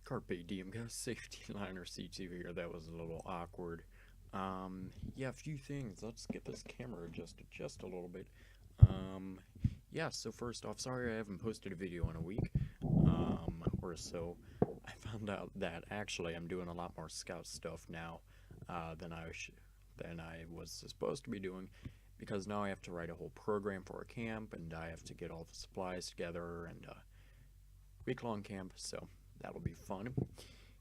Carpe diem, guys. Safety liner C2 here. That was a little awkward. Yeah, a few things. Let's get this camera adjusted just a little bit. Um, yeah, so first off, sorry I haven't posted a video in a week, or so. I found out that actually I'm doing a lot more scout stuff now, than I was supposed to be doing, because now I have to write a whole program for a camp, and I have to get all the supplies together, and week-long camp, so that'll be fun.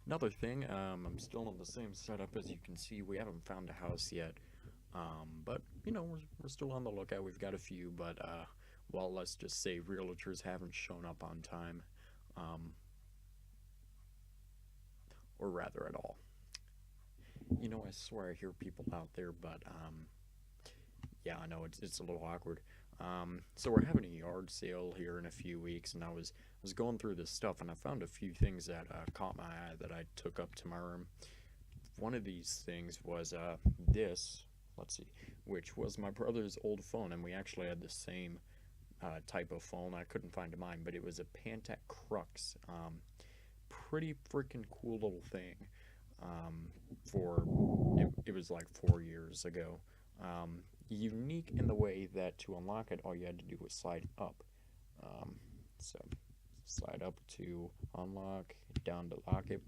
Another thing, I'm still in the same setup as you can see. We haven't found a house yet, but you know we're still on the lookout. We've got a few, but well, let's just say realtors haven't shown up on time, um, or rather at all. You know, I swear I hear people out there, but yeah, I know it's a little awkward. So we're having a yard sale here in a few weeks, and I was going through this stuff, and I found a few things that caught my eye that I took up to my room. One of these things was this. Let's see, which was my brother's old phone, and we actually had the same type of phone. I couldn't find mine, but it was a Pantech Crux. Pretty freaking cool little thing. For it was like 4 years ago. Unique in the way that to unlock it, all you had to do was slide up. So slide up to unlock, down to lock it,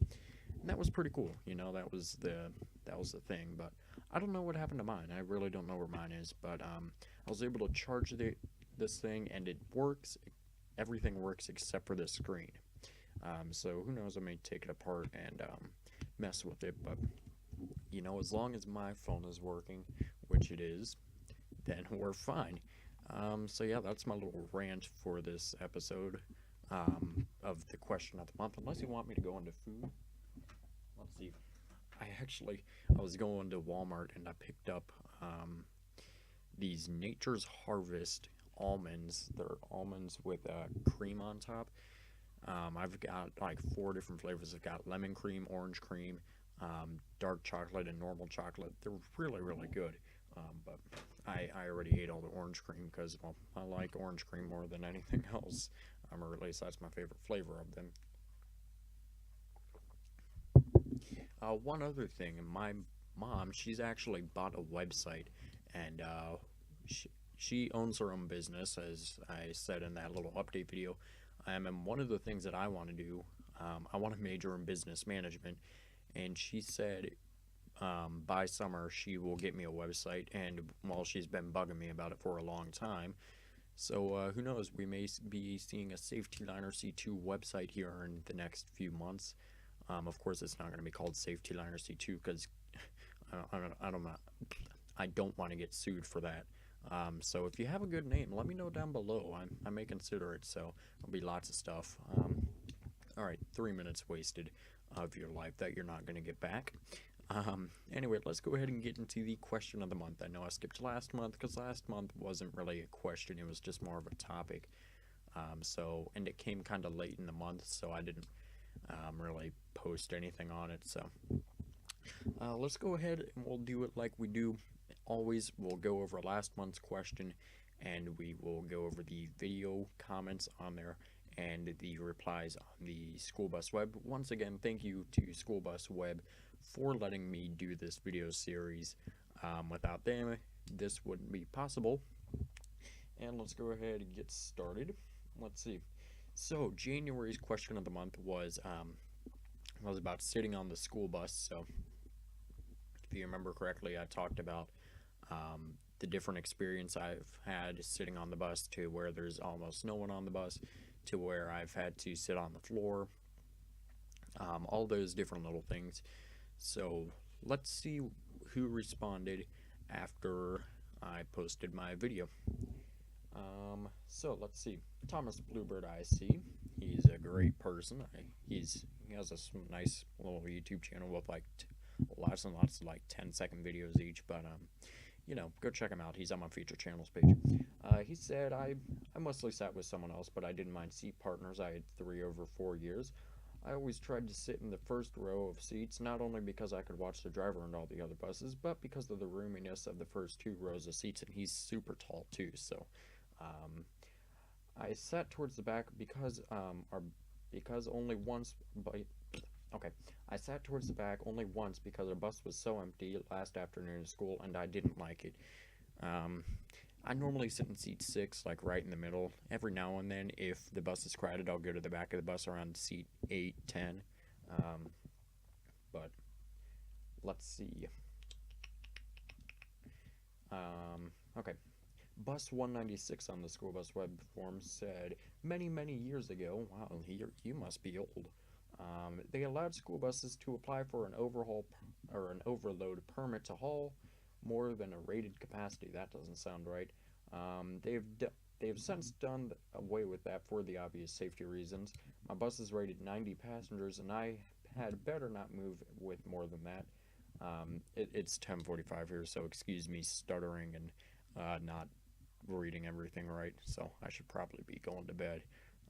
and that was pretty cool. You know, that was the thing. But I don't know what happened to mine. I really don't know where mine is. But I was able to charge this thing, and it works. Everything works except for the screen. So who knows? I may take it apart and mess with it. But you know, as long as my phone is working, which it is, then we're fine. So yeah, that's my little rant for this episode of the question of the month. Unless you want me to go into food, let's see. I was going to Walmart and I picked up these Nature's Harvest almonds. They're almonds with cream on top. I've got like four different flavors. I've got lemon cream, orange cream, dark chocolate, and normal chocolate. They're really, really good. But I already ate all the orange cream because, well, I like orange cream more than anything else. Or at least that's my favorite flavor of them. One other thing, my mom, she's actually bought a website, and she owns her own business, as I said in that little update video. And one of the things that I want to do, I want to major in business management, and she said by summer she will get me a website, and well, she's been bugging me about it for a long time. So who knows, we may be seeing a Safety Liner C2 website here in the next few months. Of course, it's not going to be called Safety Liner C2 because I don't want to get sued for that. So if you have a good name, let me know down below. I may consider it, so there'll be lots of stuff. Alright, 3 minutes wasted of your life that you're not going to get back. Anyway, let's go ahead and get into the question of the month. I know I skipped last month because last month wasn't really a question, it was just more of a topic. And it came kind of late in the month, so I didn't really post anything on it. So let's go ahead and we'll do it like we do always. We'll go over last month's question, and we will go over the video comments on there and the replies on the School Bus Web. Once again, thank you to School Bus Web for letting me do this video series. Without them, this wouldn't be possible. And let's go ahead and get started. Let's see. So January's question of the month was about sitting on the school bus. So if you remember correctly, I talked about the different experience I've had sitting on the bus, to where there's almost no one on the bus, to where I've had to sit on the floor, all those different little things. So let's see who responded after I posted my video. So let's see. Thomas Bluebird IC. He's a great person. He has a nice little YouTube channel with like lots and lots of like 10-second videos each. But you know, go check him out. He's on my featured channels page. He said, I mostly sat with someone else, but I didn't mind seat partners. I had 3 over 4 years. I always tried to sit in the first row of seats, not only because I could watch the driver and all the other buses, but because of the roominess of the first 2 rows of seats, and he's super tall too. So I sat towards the back because only once Okay, I sat towards the back only once because the bus was so empty last afternoon of school and I didn't like it. Um, I normally sit in seat 6, like right in the middle. Every now and then, if the bus is crowded, I'll go to the back of the bus around seat 8, 10. Um, but let's see. Okay. Bus 196 on the school bus web form said, many, many years ago, wow, you must be old. They allowed school buses to apply for an overhaul or an overload permit to haul more than a rated capacity. That doesn't sound right. Um, they've they've since done away with that for the obvious safety reasons. My bus is rated 90 passengers, and I had better not move with more than that. It's 10:45 here, so excuse me stuttering and not reading everything right. So I should probably be going to bed.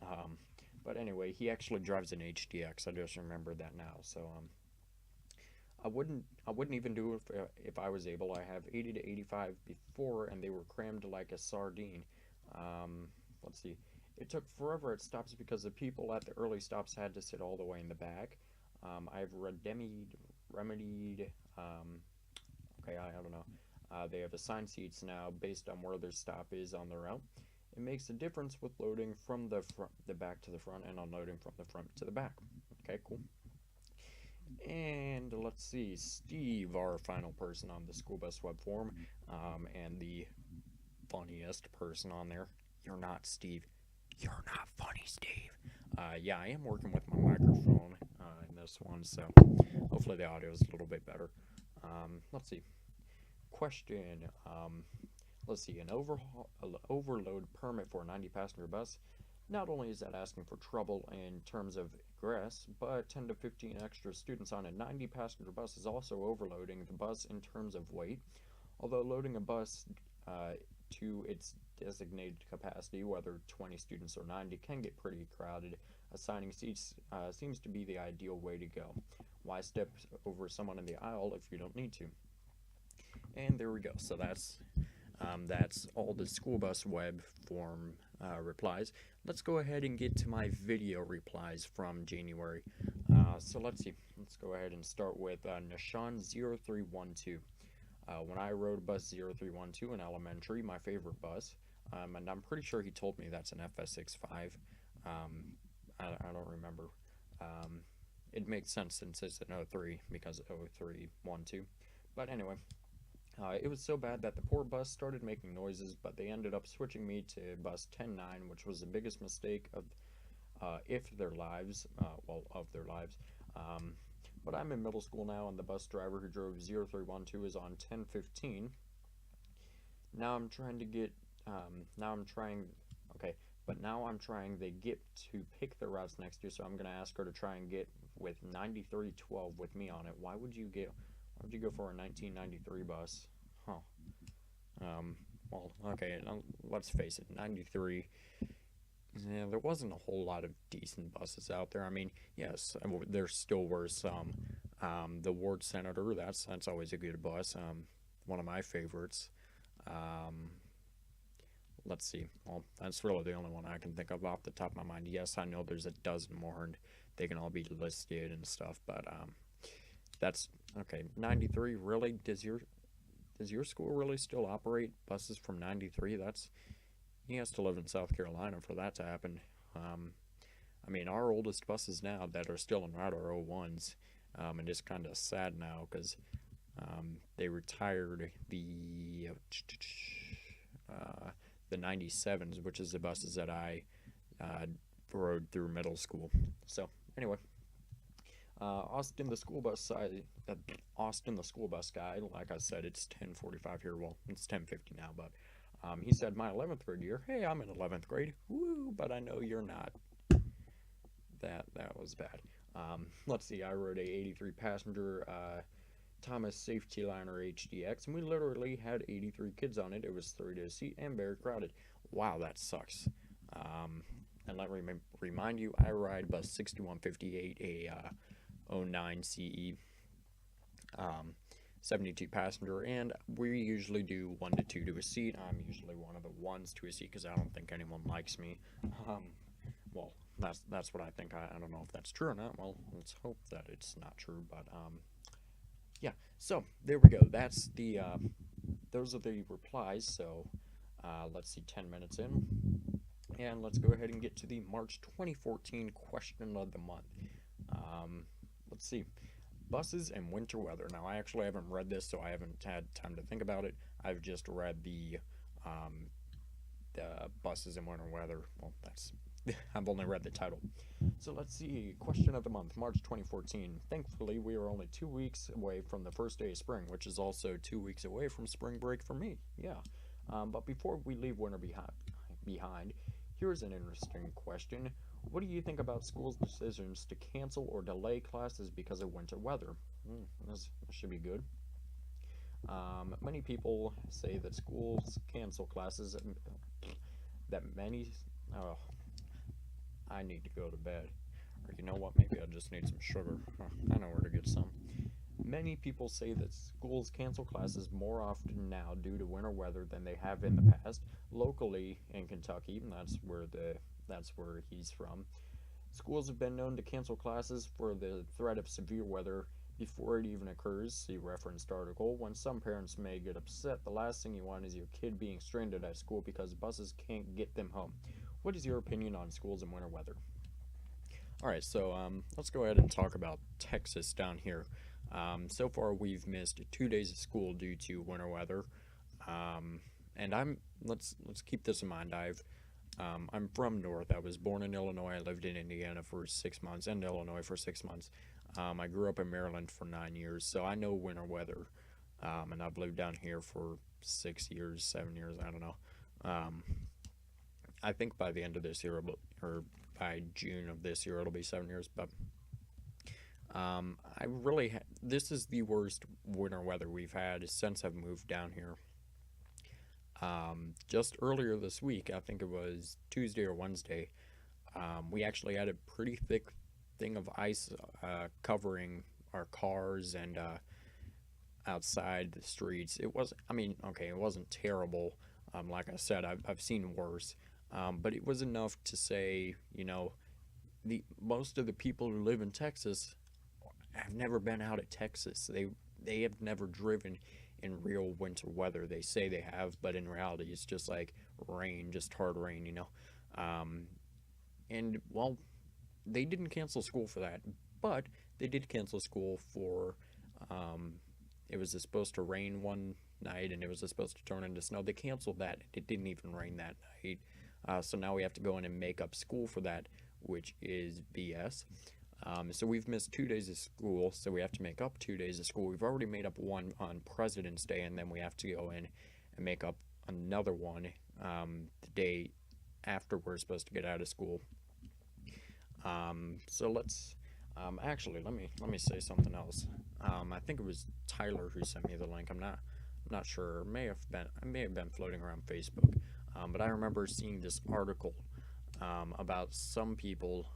Um, but anyway, he actually drives an HDX. I just remembered that now. So I wouldn't even do it if I was able. I have 80 to 85 before, and they were crammed like a sardine. Um, let's see. It took forever at stops because the people at the early stops had to sit all the way in the back. I've remedied. Okay, I don't know. They have assigned seats now based on where their stop is on the route. It makes a difference with loading from the back to the front, and unloading from the front to the back. Okay, cool. And let's see, Steve, our final person on the school bus web form, and the funniest person on there. You're not Steve. You're not funny, Steve. Yeah, I am working with my microphone in this one, so hopefully the audio is a little bit better. Let's see. Question. Let's see. An overload permit for a 90-passenger bus. Not only is that asking for trouble in terms of egress, but 10 to 15 extra students on a 90-passenger bus is also overloading the bus in terms of weight. Although loading a bus to its designated capacity, whether 20 students or 90, can get pretty crowded, assigning seats seems to be the ideal way to go. Why step over someone in the aisle if you don't need to? And there we go. So that's all the school bus web form replies. Let's go ahead and get to my video replies from January. So let's see. Let's go ahead and start with Nishan0312. When I rode bus 0312 in elementary, my favorite bus, and I'm pretty sure he told me that's an FS65. I don't remember. It makes sense since it's an 03 because 0312. But anyway, it was so bad that the poor bus started making noises, but they ended up switching me to bus 109, which was the biggest mistake of their lives. But I'm in middle school now, and the bus driver who drove 0312 is on 1015. Now I'm trying to get, okay, but now I'm trying to get to pick the routes next year, so I'm going to ask her to try and get with 9312 with me on it. Why would you go for a 1993 bus? Huh. Well, okay, let's face it, 93, yeah, there wasn't a whole lot of decent buses out there. I mean, yes, there still were some. The Ward Senator, that's always a good bus, one of my favorites. Let's see, well, that's really the only one I can think of off the top of my mind. Yes, I know there's a dozen more, and they can all be listed and stuff, but, that's okay. 93, really? Does your school really still operate buses from 93? He has to live in South Carolina for that to happen. I mean, our oldest buses now that are still en route are 01s, and it's kind of sad now because they retired the 97s, which is the buses that I rode through middle school. So anyway. Austin the school bus guy, like I said, it's 10:45 here. Well, it's 10:50 now, but he said my 11th grade year. Hey, I'm in 11th grade. Woo, but I know you're not. That was bad. Let's see. I rode a 83 passenger Thomas Safety Liner HDX, and we literally had 83 kids on it. It was 3 to a seat and very crowded. Wow, that sucks. And let me remind you, I ride bus 6158, a 09 CE, 72 passenger, and we usually do 1 to 2 to a seat. I'm usually one of the ones to a seat because I don't think anyone likes me. Well, That's what I think. I don't know if that's true or not. Well, let's hope that it's not true. But yeah. So there we go. That's the those are the replies. So let's see, 10 minutes in, and let's go ahead and get to the March 2014 question of the month. Let's see, buses and winter weather. Now I actually haven't read this, so I haven't had time to think about it. I've just read um, the buses and winter weather. Well, that's I've only read the title. So let's see. Question of the month, March 2014. Thankfully, we are only 2 weeks away from the first day of spring, which is also 2 weeks away from spring break for me. Yeah. But before we leave winter behind, here's an interesting question. What do you think about schools' decisions to cancel or delay classes because of winter weather? This should be good. Many people say that schools cancel classes that many. Oh, I need to go to bed. Or you know what? Maybe I just need some sugar. I know where to get some. Many people say that schools cancel classes more often now due to winter weather than they have in the past. Locally in Kentucky, and that's where he's from. Schools have been known to cancel classes for the threat of severe weather before it even occurs. See referenced article. When some parents may get upset, the last thing you want is your kid being stranded at school because buses can't get them home. What is your opinion on schools and winter weather? All right, so let's go ahead and talk about Texas down here. So far, we've missed 2 days of school due to winter weather, and let's keep this in mind. I'm from North. I was born in Illinois. I lived in Indiana for 6 months and Illinois for 6 months. I grew up in Maryland for 9 years, so I know winter weather, and I've lived down here for 6 years, 7 years. I don't know. I think by the end of this year, or by June of this year, it'll be 7 years. But this is the worst winter weather we've had since I've moved down here. Just earlier this week, I think it was Tuesday or Wednesday, we actually had a pretty thick thing of ice covering our cars and outside the streets. It was, I mean, okay, it wasn't terrible. Like I said, I've seen worse, but it was enough to say, the most of the people who live in Texas have never been out of Texas. They have never driven in real winter weather. They say they have, but in reality, it's just like rain, just hard rain. And well, they didn't cancel school for that, but they did cancel school for. It was supposed to rain one night, and it was supposed to turn into snow. They canceled that. It didn't even rain that night. So now we have to go in and make up school for that, which is BS. So we've missed 2 days of school, so we have to make up 2 days of school. We've already made up one on President's Day, and then we have to go in and make up another one the day after we're supposed to get out of school. So let's actually let me say something else. I think it was Tyler who sent me the link. I'm not sure. I may have been floating around Facebook, but I remember seeing this article about some people.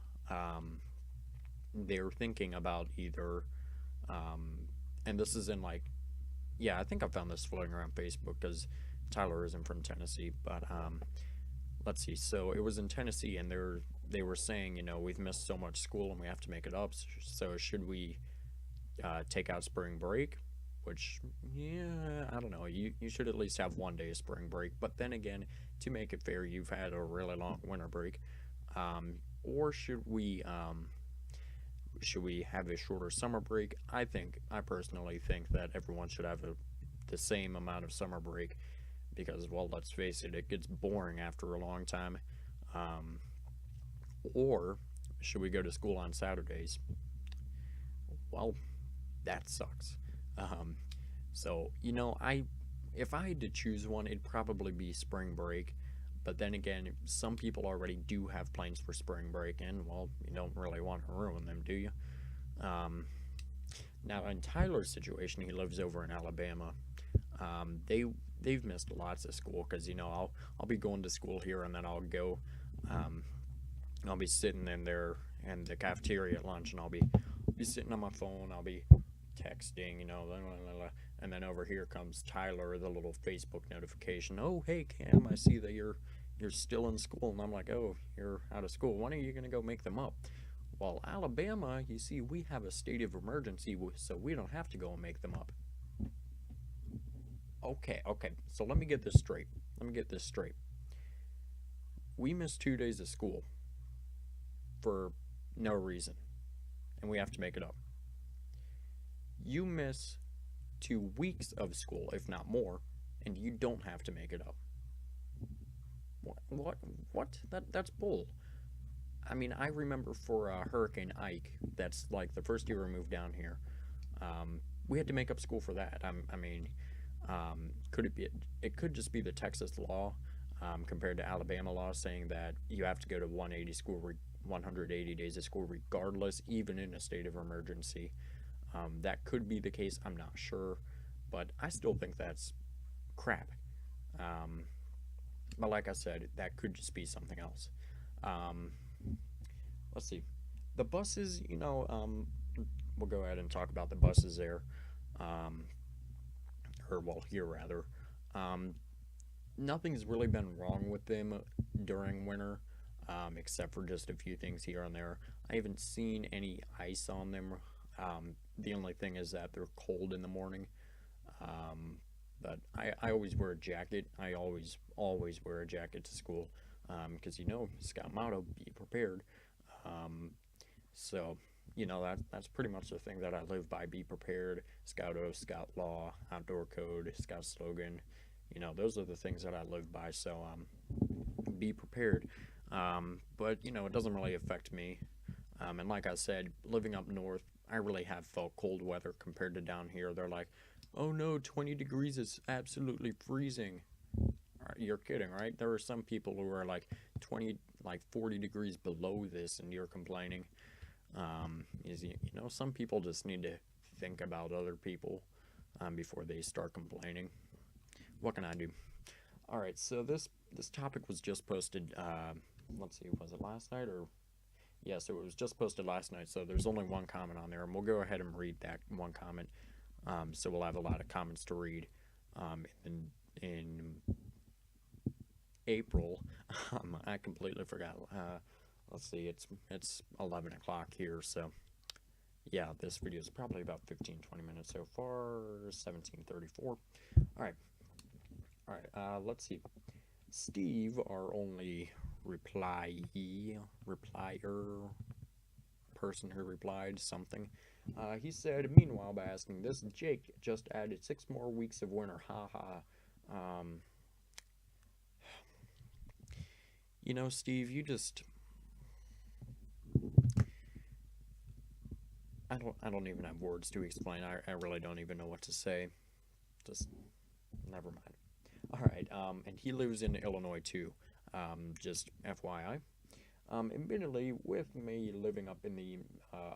They're thinking about either, and this is in yeah, I think I found this floating around Facebook because Tyler isn't from Tennessee, but let's see. So it was in Tennessee, and they were saying, we've missed so much school and we have to make it up. So should we take out spring break? Which, yeah, I don't know. You should at least have 1 day of spring break. But then again, to make it fair, you've had a really long winter break. Or should we have a shorter summer break? I personally think that everyone should have the same amount of summer break because, well, let's face it, it gets boring after a long time. Or should we go to school on Saturdays? Well, that sucks. So, if I had to choose one, it'd probably be spring break. But then again, some people already do have plans for spring break, and, well, you don't really want to ruin them, do you? Now, in Tyler's situation, he lives over in Alabama. They've missed lots of school because, I'll be going to school here, and then I'll go, I'll be sitting in there in the cafeteria at lunch, and I'll be sitting on my phone, I'll be texting, and then over here comes Tyler, the little Facebook notification. Oh, hey, Cam, I see that you're you're still in school. And I'm like, oh, you're out of school. When are you going to go make them up? Well, Alabama, you see, we have a state of emergency, so we don't have to go and make them up. Okay, okay, so let me get this straight. Let me get this straight. We missed 2 days of school for no reason, and we have to make it up. You miss 2 weeks of school, if not more, and you don't have to make it up. What? What? That's bull. I mean, I remember for Hurricane Ike, that's like the first year we moved down here. We had to make up school for that. I mean, could it be? It could just be the Texas law compared to Alabama law, saying that you have to go to 180 days of school regardless, even in a state of emergency. That could be the case. I'm not sure, but I still think that's crap. Um, but like I said, that could just be something else. Um, let's see. The buses, we'll go ahead and talk about the buses there. Um, or well, here rather. Um, Nothing's really been wrong with them during winter, except for just a few things here and there. I haven't seen any ice on them. The only thing is that they're cold in the morning. Um, but I always wear a jacket. I always wear a jacket to school because Scout motto, be prepared. Um, so that's pretty much the thing that I live by: be prepared. Scout oath, Scout law, outdoor code, Scout slogan. Those are the things that I live by. So be prepared. But it doesn't really affect me. And like I said, living up north, I really have felt cold weather compared to down here. They're like, oh no, 20 degrees is absolutely freezing. You're kidding, right? There are some people who are like 20, like 40 degrees below this, and you're complaining. Some people just need to think about other people before they start complaining. What can I do? All right, so this topic was just posted. Let's see, was it last night or? Yeah, so it was just posted last night. So there's only one comment on there, and we'll go ahead and read that one comment. So we'll have a lot of comments to read. In April, I completely forgot. Let's see, it's 11 o'clock here, so yeah, this video is probably about 15-20 minutes so far. 17:34. All right. Let's see. Steve, our only replier person who replied something. He said, meanwhile, by asking this, Jake just added 6 more weeks of winter. Ha ha. Steve, you just. I don't even have words to explain. I really don't even know what to say. Just never mind. All right. And he lives in Illinois too. Just FYI. Admittedly, with me living up in the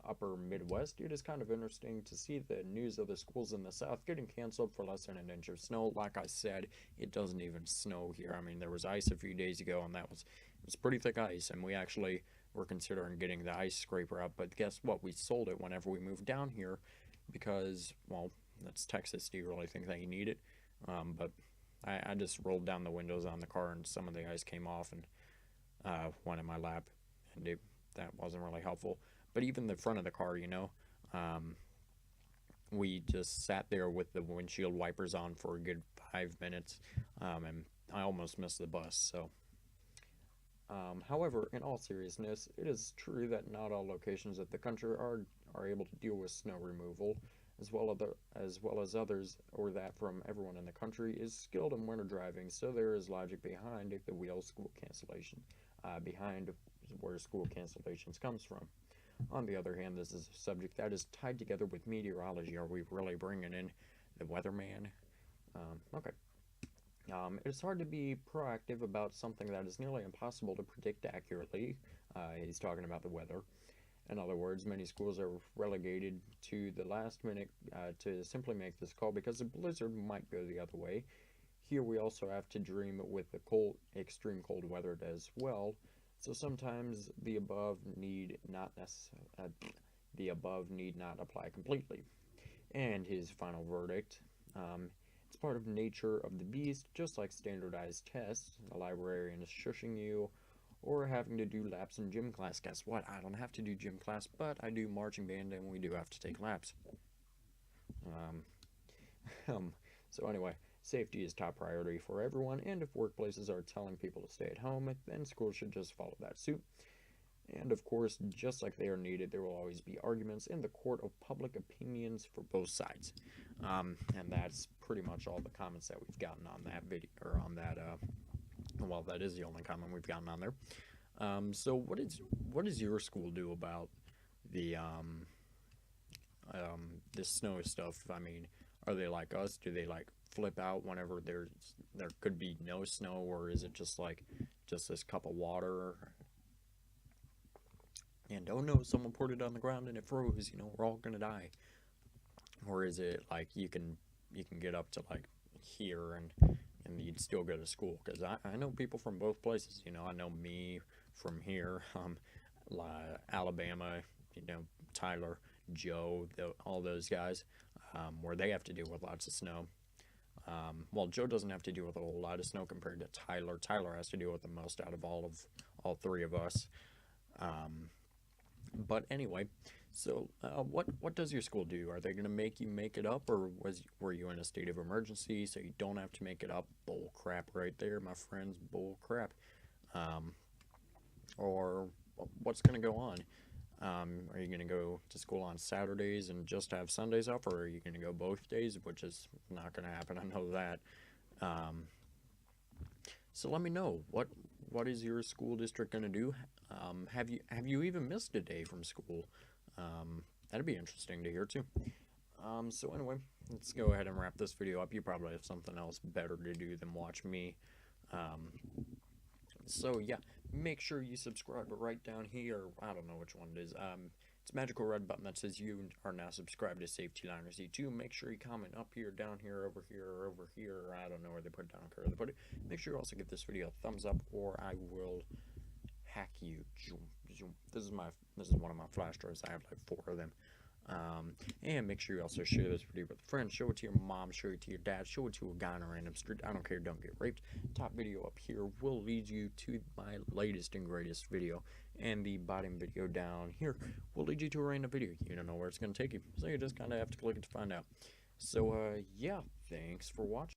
upper Midwest, it is kind of interesting to see the news of the schools in the South getting canceled for less than an inch of snow. Like I said, it doesn't even snow here. I mean, there was ice a few days ago, and it was pretty thick ice, and we actually were considering getting the ice scraper up. But guess what? We sold it whenever we moved down here because, well, that's Texas. Do you really think that you need it? But I just rolled down the windows on the car, and some of the ice came off and went in my lap, and that wasn't really helpful. But even the front of the car, we just sat there with the windshield wipers on for a good 5 minutes, and I almost missed the bus. So, however, in all seriousness, it is true that not all locations of the country are able to deal with snow removal, as well as others, or that from everyone in the country is skilled in winter driving. So there is logic behind the wheel school cancellation, behind where school cancellations comes from. On the other hand, this is a subject that is tied together with meteorology. Are we really bringing in the weatherman? Okay. It's hard to be proactive about something that is nearly impossible to predict accurately. He's talking about the weather. In other words, many schools are relegated to the last minute to simply make this call because a blizzard might go the other way. Here we also have to dream with the extreme cold weather as well. So sometimes the above need not apply completely. And his final verdict, It's part of nature of the beast, just like standardized tests, the librarian is shushing you, or having to do laps in gym class. Guess what? I don't have to do gym class, but I do marching band and we do have to take laps. Um, um, so anyway, safety is top priority for everyone, and if workplaces are telling people to stay at home, then schools should just follow that suit. And of course, just like they are needed, there will always be arguments in the court of public opinions for both sides. And that's pretty much all the comments that we've gotten on that video, or on that. Well, that is the only comment we've gotten on there. So what does your school do about the this snow stuff? I mean, are they like us? Do they like flip out whenever there could be no snow, or is it just like just this cup of water? And oh no, someone poured it on the ground and it froze. You know, we're all gonna die. Or is it like you can get up to like here and you'd still go to school? Because I know people from both places. You know, I know me from here, Alabama. You know, Tyler, Joe, all those guys, where they have to deal with lots of snow. Well, Joe doesn't have to deal with a whole lot of snow compared to Tyler. Tyler has to deal with the most out of all three of us. But anyway, so what does your school do? Are they going to make you make it up, or were you in a state of emergency so you don't have to make it up? Bull crap right there, my friends, bull crap. Or what's going to go on? Are you going to go to school on Saturdays and just have Sundays off, or are you going to go both days, which is not going to happen, I know that. So let me know, what is your school district going to do? Have you even missed a day from school? That'd be interesting to hear too. So anyway, let's go ahead and wrap this video up. You probably have something else better to do than watch me. So yeah, make sure you subscribe right down here. I don't know which one it is. It's a magical red button that says you are now subscribed to Safety Liner Z2. Make sure you comment up here, down here, over here, or over here. I don't know where they put it. I don't care where they put it. Make sure you also give this video a thumbs up, or I will hack you. This is one of my flash drives. I have like 4 of them. And make sure you also share this video with a friend. Show it to your mom, show it to your dad, show it to a guy on a random street. I don't care, don't get raped. Top video up here will lead you to my latest and greatest video, and the bottom video down here will lead you to a random video. You don't know where it's going to take you, so you just kind of have to click it to find out. So yeah, thanks for watching.